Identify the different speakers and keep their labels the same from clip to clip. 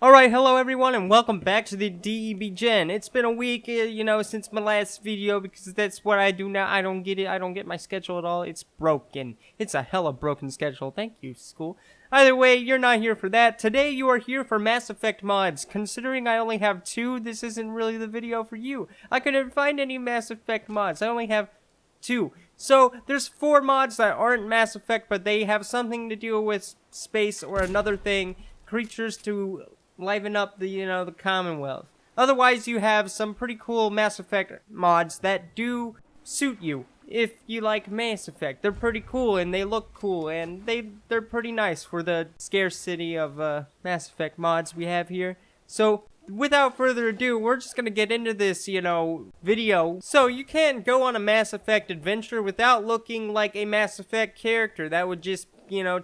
Speaker 1: Alright, hello everyone, and welcome back to the DEB Gen. It's been a week, since my last video, because that's what I do now. I don't get it. I don't get my schedule at all. It's broken. It's a hella broken schedule. Thank you, school. Either way, you're not here for that. Today, you are here for Mass Effect mods. Considering I only have 2, this isn't really the video for you. I couldn't find any Mass Effect mods. I only have 2. So, there's 4 mods that aren't Mass Effect, but they have something to do with space or another thing. Creatures to liven up the Commonwealth. Otherwise, you have some pretty cool Mass Effect mods that do suit you if you like Mass Effect. They're pretty cool and they look cool and they're pretty nice for the scarcity of Mass Effect mods we have here. So, without further ado, we're just gonna get into this, video. So, you can't go on a Mass Effect adventure without looking like a Mass Effect character. That would just,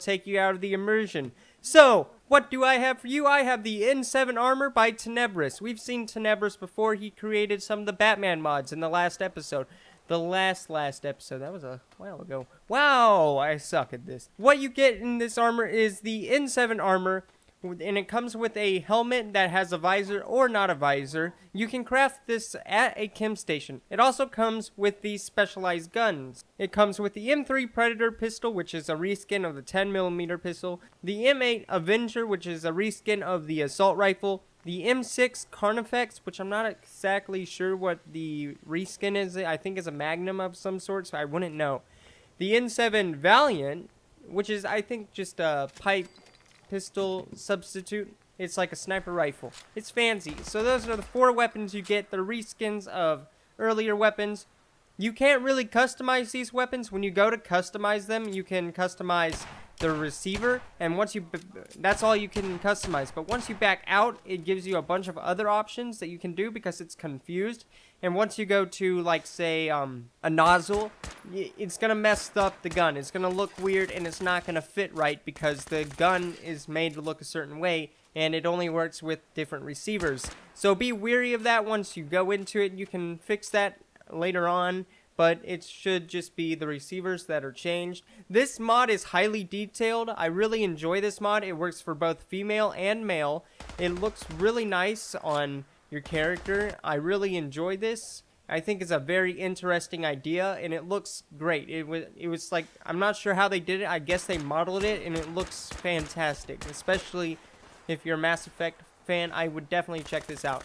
Speaker 1: take you out of the immersion. So, what do I have for you? I have the N7 armor by Tenebris. We've seen Tenebris before. He created some of the Batman mods in the last episode. The last episode. That was a while ago. Wow, I suck at this. What you get in this armor is the N7 armor, and it comes with a helmet that has a visor or not a visor. You can craft this at a chem station. It also comes with these specialized guns. It comes with the M3 Predator pistol, which is a reskin of the 10mm pistol, the M8 Avenger, which is a reskin of the assault rifle, the M6 Carnifex, which I'm not exactly sure what the reskin is. I think is a Magnum of some sort, so I wouldn't know. The N7 Valiant, which is, I think, just a pipe pistol substitute. It's like a sniper rifle. It's fancy. So those are the 4 weapons you get. The reskins of earlier weapons. You can't really customize these weapons. When you go to customize them, you can customize the receiver, and that's all you can customize. But once you back out, it gives you a bunch of other options that you can do because it's confused. And once you go to, like, say, a nozzle, it's gonna mess up the gun. It's gonna look weird, and it's not gonna fit right because the gun is made to look a certain way, and it only works with different receivers. So be wary of that once you go into it. You can fix that later on, but it should just be the receivers that are changed. This mod is highly detailed. I really enjoy this mod. It works for both female and male. It looks really nice on your character. I really enjoy this. I think it's a very interesting idea, and it looks great. It was like, I'm not sure how they did it. I guess they modeled it, and it looks fantastic. Especially if you're a Mass Effect fan, I would definitely check this out.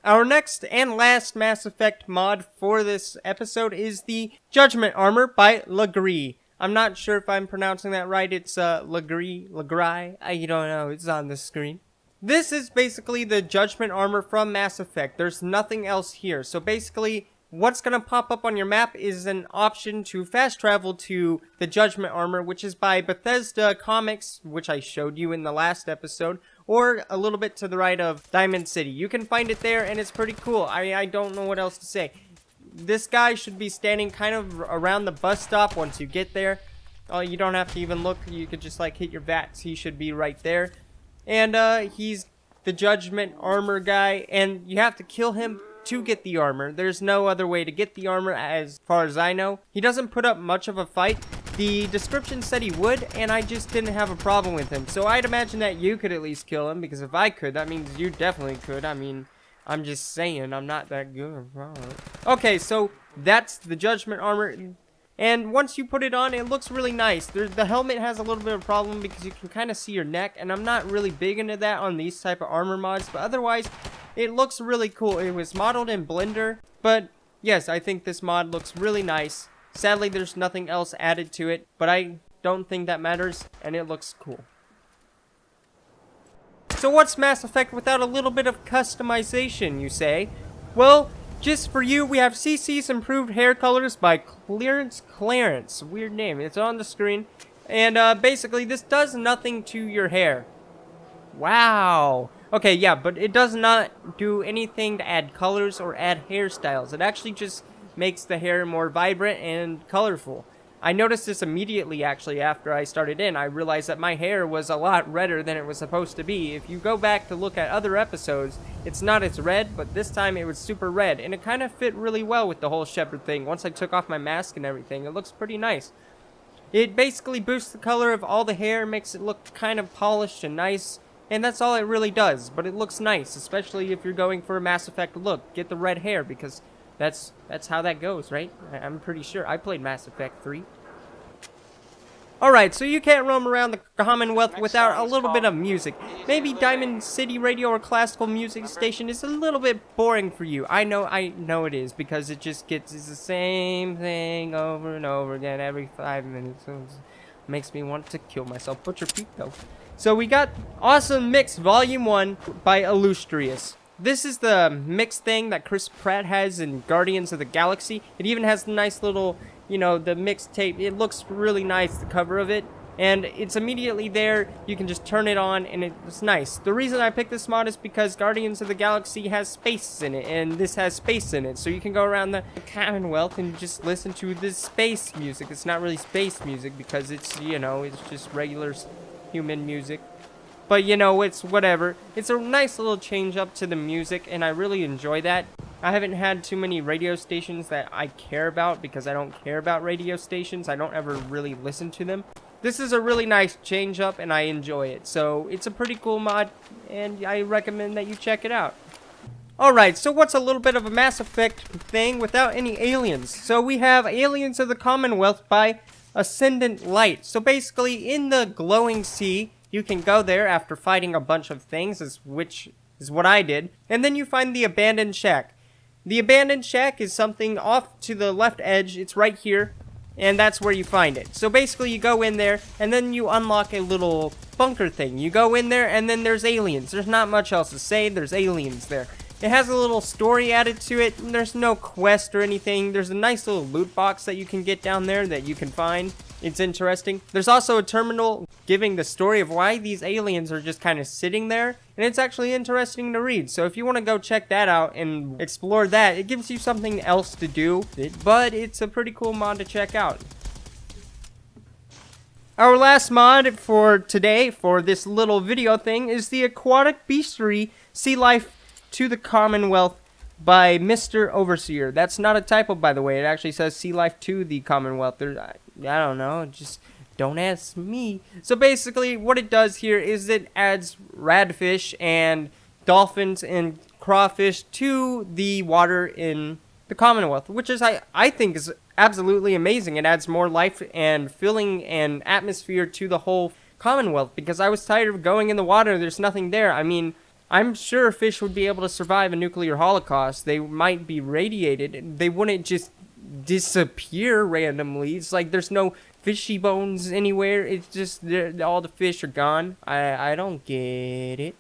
Speaker 1: Our next and last Mass Effect mod for this episode is the Judgment Armor by Legree. I'm not sure if I'm pronouncing that right. It's Legree. I don't know. It's on the screen. This is basically the Judgment Armor from Mass Effect. There's nothing else here. So basically, what's going to pop up on your map is an option to fast travel to the Judgment Armor, which is by Bethesda Comics, which I showed you in the last episode, or a little bit to the right of Diamond City. You can find it there, and it's pretty cool. I don't know what else to say. This guy should be standing kind of around the bus stop once you get there. Oh, you don't have to even look. You could just, like, hit your VATS. He should be right there. And, he's the Judgment Armor guy, and you have to kill him to get the armor. There's no other way to get the armor as far as I know. He doesn't put up much of a fight. The description said he would, and I just didn't have a problem with him. So I'd imagine that you could at least kill him, because if I could, that means you definitely could. I mean, I'm just saying, I'm not that good. Okay, so that's the Judgment Armor. And once you put it on, it looks really nice. The helmet has a little bit of a problem because you can kind of see your neck, and I'm not really big into that on these type of armor mods, but otherwise, it looks really cool. It was modeled in Blender, but yes, I think this mod looks really nice. Sadly, there's nothing else added to it, but I don't think that matters, and it looks cool. So what's Mass Effect without a little bit of customization, you say? Well, just for you, we have CC's Improved Hair Colors by Clarence. Weird name. It's on the screen. And basically, this does nothing to your hair. Wow. Okay, yeah, but it does not do anything to add colors or add hairstyles. It actually just makes the hair more vibrant and colorful. I noticed this immediately, actually, after I started in. I realized that my hair was a lot redder than it was supposed to be. If you go back to look at other episodes, it's not as red, but this time it was super red. And it kind of fit really well with the whole Shepard thing. Once I took off my mask and everything, it looks pretty nice. It basically boosts the color of all the hair, makes it look kind of polished and nice, and that's all it really does. But it looks nice, especially if you're going for a Mass Effect look. Get the red hair, because that's how that goes, right? I'm pretty sure. I played Mass Effect 3. Alright, so you can't roam around the Commonwealth without a little bit of music. Maybe Diamond City Radio or classical music station is a little bit boring for you. I know it is, because it just gets the same thing over and over again every 5 minutes. So it makes me want to kill myself. Put your feet though. So we got Awesome Mix Volume 1 by Illustrious. This is the mix thing that Chris Pratt has in Guardians of the Galaxy. It even has the nice little, you know, the mixtape. It looks really nice, the cover of it. And it's immediately there. You can just turn it on, and it's nice. The reason I picked this mod is because Guardians of the Galaxy has space in it, and this has space in it. So you can go around the Commonwealth and just listen to this space music. It's not really space music because it's, you know, it's just regular human music. But, you know, it's whatever. It's a nice little change up to the music, and I really enjoy that. I haven't had too many radio stations that I care about because I don't care about radio stations. I don't ever really listen to them. This is a really nice change up, and I enjoy it. So, it's a pretty cool mod, and I recommend that you check it out. Alright, so what's a little bit of a Mass Effect thing without any aliens? So, we have Aliens of the Commonwealth by Ascendant Light. So, basically, in the glowing sea, you can go there after fighting a bunch of things, which is what I did. And then you find the abandoned shack. The abandoned shack is something off to the left edge. It's right here. And that's where you find it. So basically you go in there and then you unlock a little bunker thing. You go in there and then there's aliens. There's not much else to say. There's aliens there. It has a little story added to it. There's no quest or anything. There's a nice little loot box that you can get down there that you can find. It's interesting. There's also a terminal giving the story of why these aliens are just kind of sitting there. And it's actually interesting to read. So if you want to go check that out and explore that, it gives you something else to do. But it's a pretty cool mod to check out. Our last mod for today, for this little video thing, is the Aquatic Beasts Sea Life to the Commonwealth by Mr. Overseer. That's not a typo, by the way. It actually says Sea Life to the Commonwealth. I don't know. Just don't ask me. So basically, what it does here is it adds radfish and dolphins and crawfish to the water in the Commonwealth, which is, I think, is absolutely amazing. It adds more life and feeling and atmosphere to the whole Commonwealth, because I was tired of going in the water. There's nothing there. I mean, I'm sure fish would be able to survive a nuclear holocaust. They might be radiated. They wouldn't just disappear randomly. It's like there's no fishy bones anywhere. It's just all the fish are gone. I don't get it.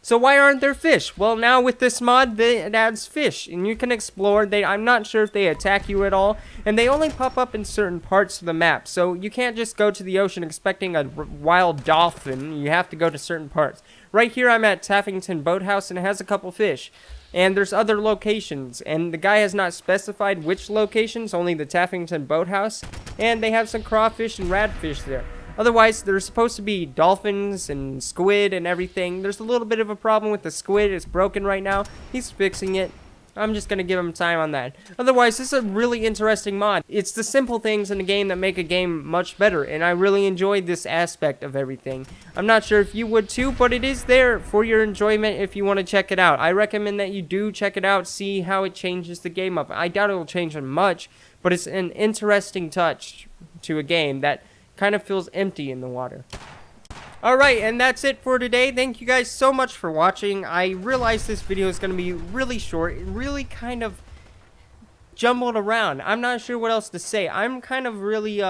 Speaker 1: So why aren't there fish? Well, now with this mod, it adds fish, and you can explore. I'm not sure if they attack you at all, and they only pop up in certain parts of the map. So you can't just go to the ocean expecting a wild dolphin. You have to go to certain parts. Right here, I'm at Taffington Boathouse, and it has a couple fish. And there's other locations, and the guy has not specified which locations, only the Taffington Boathouse, and they have some crawfish and radfish there. Otherwise, there's supposed to be dolphins and squid and everything. There's a little bit of a problem with the squid. It's broken right now. He's fixing it. I'm just going to give him time on that. Otherwise, this is a really interesting mod. It's the simple things in the game that make a game much better, and I really enjoyed this aspect of everything. I'm not sure if you would too, but it is there for your enjoyment if you want to check it out. I recommend that you do check it out, see how it changes the game up. I doubt it will change it much, but it's an interesting touch to a game that kind of feels empty in the water. Alright, and that's it for today. Thank you guys so much for watching. I realize this video is going to be really short. It really kind of jumbled around. I'm not sure what else to say. I'm kind of really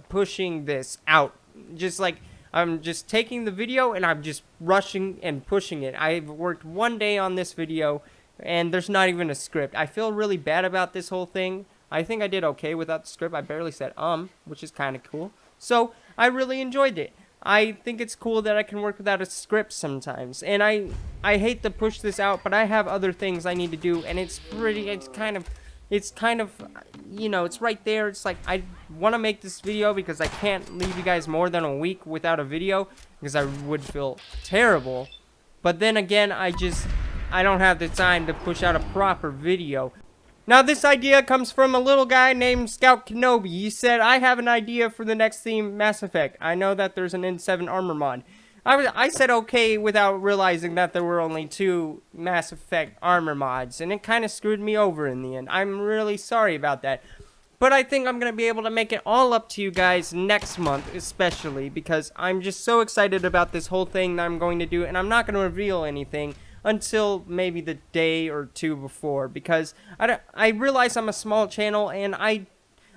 Speaker 1: pushing this out. Just like, I'm just taking the video and I'm just rushing and pushing it. I've worked one day on this video and there's not even a script. I feel really bad about this whole thing. I think I did okay without the script. I barely said which is kind of cool. So, I really enjoyed it. I think it's cool that I can work without a script sometimes. And I hate to push this out, but I have other things I need to do. And it's kind of, you know, it's right there. It's like, I want to make this video because I can't leave you guys more than a week without a video. Because I would feel terrible. But then again, I don't have the time to push out a proper video. Now, this idea comes from a little guy named Scout Kenobi. He said, I have an idea for the next theme, Mass Effect. I know that there's an N7 armor mod. I said okay without realizing that there were only 2 Mass Effect armor mods, and it kind of screwed me over in the end. I'm really sorry about that. But I think I'm going to be able to make it all up to you guys next month, especially, because I'm just so excited about this whole thing that I'm going to do, and I'm not going to reveal anything until maybe the day or 2 before, because I realize I'm a small channel, and I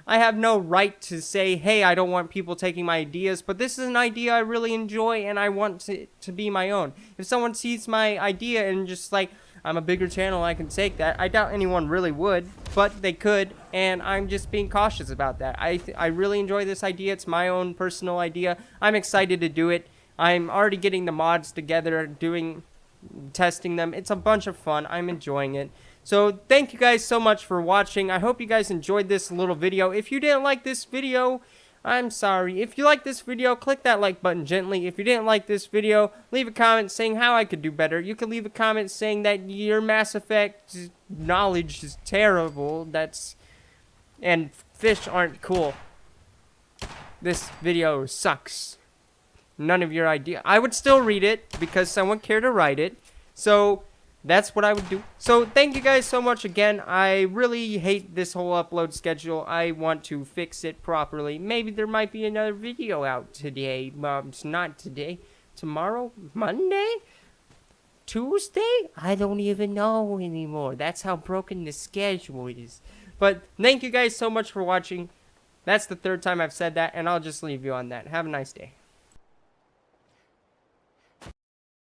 Speaker 1: have no right to say, hey, I don't want people taking my ideas, but this is an idea I really enjoy, and I want it to be my own. If someone sees my idea and just like, I'm a bigger channel, I can take that. I doubt anyone really would, but they could, and I'm just being cautious about that. I really enjoy this idea. It's my own personal idea. I'm excited to do it. I'm already getting the mods together, testing them. It's a bunch of fun. I'm enjoying it. So thank you guys so much for watching. I hope you guys enjoyed this little video. If you didn't like this video, I'm sorry. If you like this video, click that like button gently. If you didn't like this video, leave a comment saying how I could do better. You can leave a comment saying that your Mass Effect knowledge is terrible. And fish aren't cool. This video sucks. None of your idea. I would still read it because someone cared to write it. So that's what I would do. So thank you guys so much again. I really hate this whole upload schedule. I want to fix it properly. Maybe there might be another video out today. It's not today. Tomorrow? Monday? Tuesday? I don't even know anymore. That's how broken the schedule is. But thank you guys so much for watching. That's the 3rd time I've said that, and I'll just leave you on that. Have a nice day.